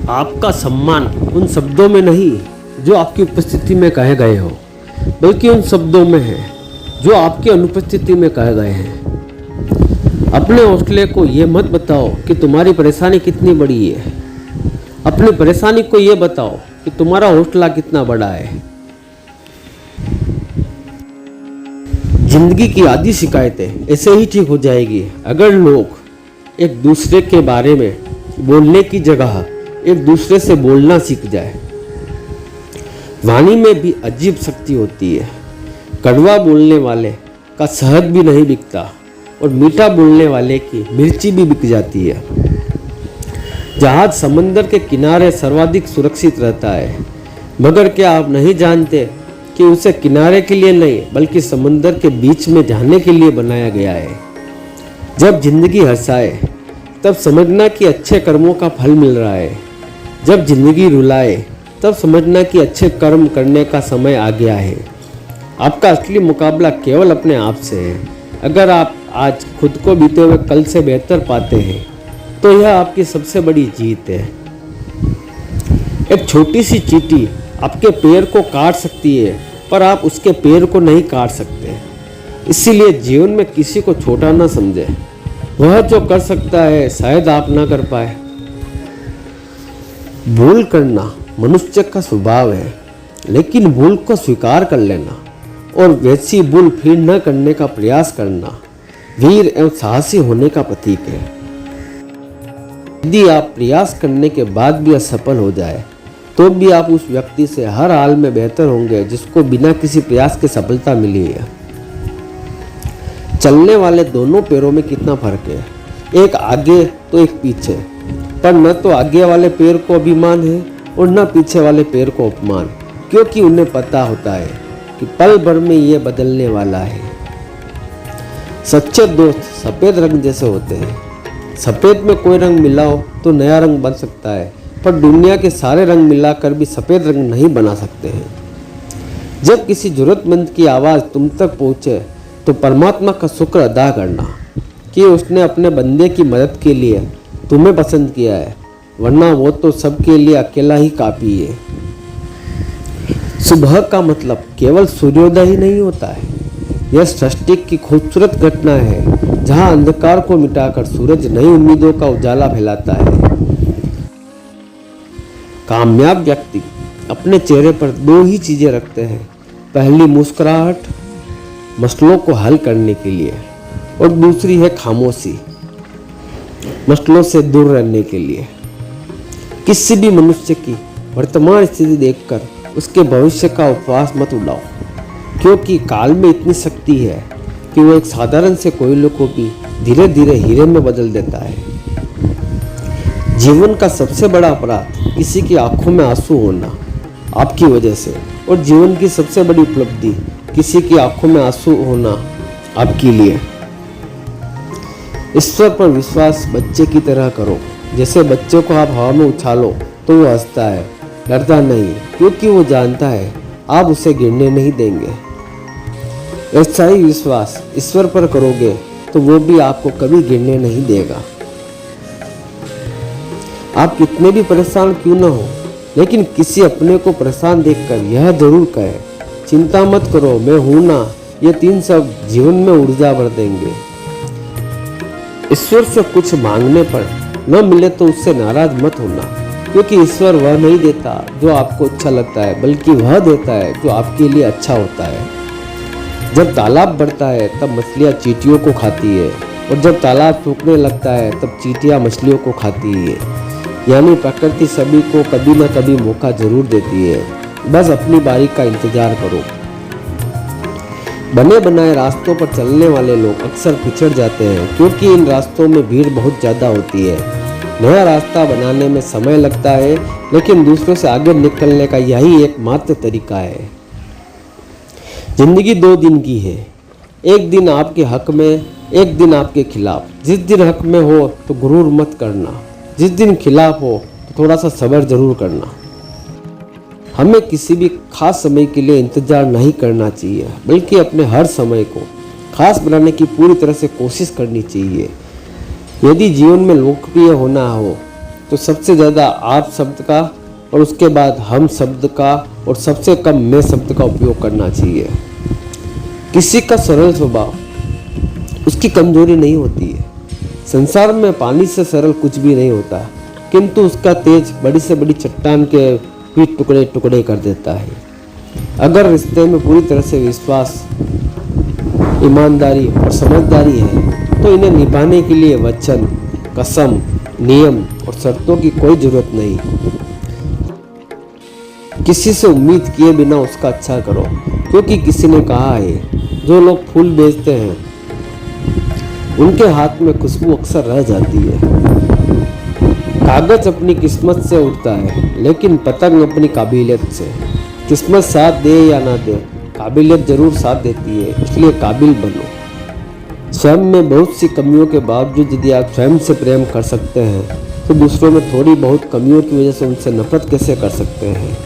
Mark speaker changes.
Speaker 1: आपका सम्मान उन शब्दों में नहीं जो आपकी उपस्थिति में कहे गए हो, बल्कि उन शब्दों में है जो आपकी अनुपस्थिति में कहे गए हैं। अपने हौसले को ये मत बताओ कि तुम्हारी परेशानी कितनी बड़ी है। अपनी परेशानी को ये बताओ कि तुम्हारा हौसला कितना बड़ा है। जिंदगी की आधी शिकायतें ऐसे ही ठीक हो जाएगी अगर लोग एक दूसरे के बारे में बोलने की जगह एक दूसरे से बोलना सीख जाए। वाणी में भी अजीब शक्ति होती है। कड़वा बोलने वाले का शहद भी नहीं बिकता और मीठा बोलने वाले की मिर्ची भी बिक जाती है। जहाज समंदर के किनारे सर्वाधिक सुरक्षित रहता है, मगर क्या आप नहीं जानते कि उसे किनारे के लिए नहीं बल्कि समंदर के बीच में जाने के लिए बनाया गया है। जब जिंदगी हंसाए तब समझना कि अच्छे कर्मों का फल मिल रहा है। जब जिंदगी रुलाए तब समझना कि अच्छे कर्म करने का समय आ गया है। आपका असली मुकाबला केवल अपने आप से है। अगर आप आज खुद को बीते हुए कल से बेहतर पाते हैं तो यह आपकी सबसे बड़ी जीत है। एक छोटी सी चींटी आपके पैर को काट सकती है, पर आप उसके पैर को नहीं काट सकते। इसीलिए जीवन में किसी को छोटा ना समझे। वह जो कर सकता है शायद आप ना कर पाए। भूल करना मनुष्य का स्वभाव है, लेकिन भूल को स्वीकार कर लेना और वैसी भूल फिर न करने का प्रयास करना वीर एवं साहसी होने का प्रतीक है। यदि आप प्रयास करने के बाद भी असफल हो जाए तो भी आप उस व्यक्ति से हर हाल में बेहतर होंगे जिसको बिना किसी प्रयास के सफलता मिली है। चलने वाले दोनों पैरों में कितना फर्क है, एक आगे तो एक पीछे, पर न तो आगे वाले पैर को अभिमान है और न पीछे वाले पैर को अपमान, क्योंकि उन्हें पता होता है कि पल भर में ये बदलने वाला है। सच्चे दोस्त सफ़ेद रंग जैसे होते हैं। सफ़ेद में कोई रंग मिलाओ तो नया रंग बन सकता है, पर दुनिया के सारे रंग मिलाकर भी सफ़ेद रंग नहीं बना सकते हैं। जब किसी ज़रूरतमंद की आवाज़ तुम तक पहुँचे तो परमात्मा का शुक्र अदा करना कि उसने अपने बंदे की मदद के लिए तुम्हें पसंद किया है, वरना वो तो सबके लिए अकेला ही काफ़ी है। सुबह का मतलब केवल सूर्योदय ही नहीं होता है। यह सृष्टि की खूबसूरत घटना है जहां अंधकार को मिटाकर सूरज नई उम्मीदों का उजाला फैलाता है। कामयाब व्यक्ति अपने चेहरे पर दो ही चीजें रखते हैं। पहली मुस्कुराहट मसलों को हल करने के लिए, और दूसरी है खामोशी मसलों से दूर रहने के लिए। किसी भी मनुष्य की वर्तमान स्थिति देखकर उसके भविष्य का उपवास मत उड़ाओ, क्योंकि काल में इतनी शक्ति है कि वो एक साधारण से कोयले को भी धीरे धीरे हीरे में बदल देता है। जीवन का सबसे बड़ा अपराध किसी की आंखों में आंसू होना आपकी वजह से, और जीवन की सबसे बड़ी उपलब्धि किसी की आंखों में आंसू होना आपके लिए। ईश्वर पर विश्वास बच्चे की तरह करो। जैसे बच्चे को आप हवा में उछालो तो वो हंसता है, डरता नहीं, क्योंकि वो जानता है आप उसे गिरने नहीं देंगे। ऐसा ही विश्वास ईश्वर पर करोगे तो वो भी आपको कभी गिरने नहीं देगा। आप कितने भी परेशान क्यों न हो, लेकिन किसी अपने को परेशान देखकर यह जरूर कहे, चिंता मत करो, मैं हूं ना। ये 3 शब्द जीवन में ऊर्जा भर देंगे। ईश्वर से कुछ मांगने पर न मिले तो उससे नाराज मत होना, क्योंकि ईश्वर वह नहीं देता जो आपको अच्छा लगता है, बल्कि वह देता है जो आपके लिए अच्छा होता है। जब तालाब बढ़ता है तब मछलियाँ चींटियों को खाती है, और जब तालाब सूखने लगता है तब चींटियाँ मछलियों को खाती है। यानी प्रकृति सभी को कभी न कभी मौका जरूर देती है, बस अपनी बारी का इंतजार करो। बने बनाए रास्तों पर चलने वाले लोग अक्सर पिछड़ जाते हैं, क्योंकि इन रास्तों में भीड़ बहुत ज़्यादा होती है। नया रास्ता बनाने में समय लगता है, लेकिन दूसरों से आगे निकलने का यही एकमात्र तरीका है। जिंदगी 2 दिन की है, एक दिन आपके हक में, एक दिन आपके खिलाफ। जिस दिन हक में हो तो गुरूर मत करना, जिस दिन खिलाफ हो तो थोड़ा सा सब्र जरूर करना। हमें किसी भी खास समय के लिए इंतजार नहीं करना चाहिए, बल्कि अपने हर समय को खास बनाने की पूरी तरह से कोशिश करनी चाहिए। यदि जीवन में लोकप्रिय होना हो तो सबसे ज़्यादा आप शब्द का और उसके बाद हम शब्द का और सबसे कम मैं शब्द का उपयोग करना चाहिए। किसी का सरल स्वभाव उसकी कमजोरी नहीं होती है। संसार में पानी से सरल कुछ भी नहीं होता, किंतु उसका तेज बड़ी से बड़ी चट्टान के भी टुकड़े टुकड़े कर देता है। अगर रिश्ते में पूरी तरह से विश्वास, ईमानदारी और समझदारी है तो इन्हें निभाने के लिए वचन, कसम, नियम और शर्तों की कोई जरूरत नहीं। किसी से उम्मीद किए बिना उसका अच्छा करो, क्योंकि किसी ने कहा है जो लोग फूल बेचते हैं उनके हाथ में खुशबू अक्सर रह जाती है। कागज अपनी किस्मत से उड़ता है, लेकिन पतंग अपनी काबिलियत से। किस्मत साथ दे या ना दे, काबिलियत जरूर साथ देती है, इसलिए काबिल बनो। स्वयं में बहुत सी कमियों के बावजूद यदि आप स्वयं से प्रेम कर सकते हैं तो दूसरों में थोड़ी बहुत कमियों की वजह से उनसे नफरत कैसे कर सकते हैं।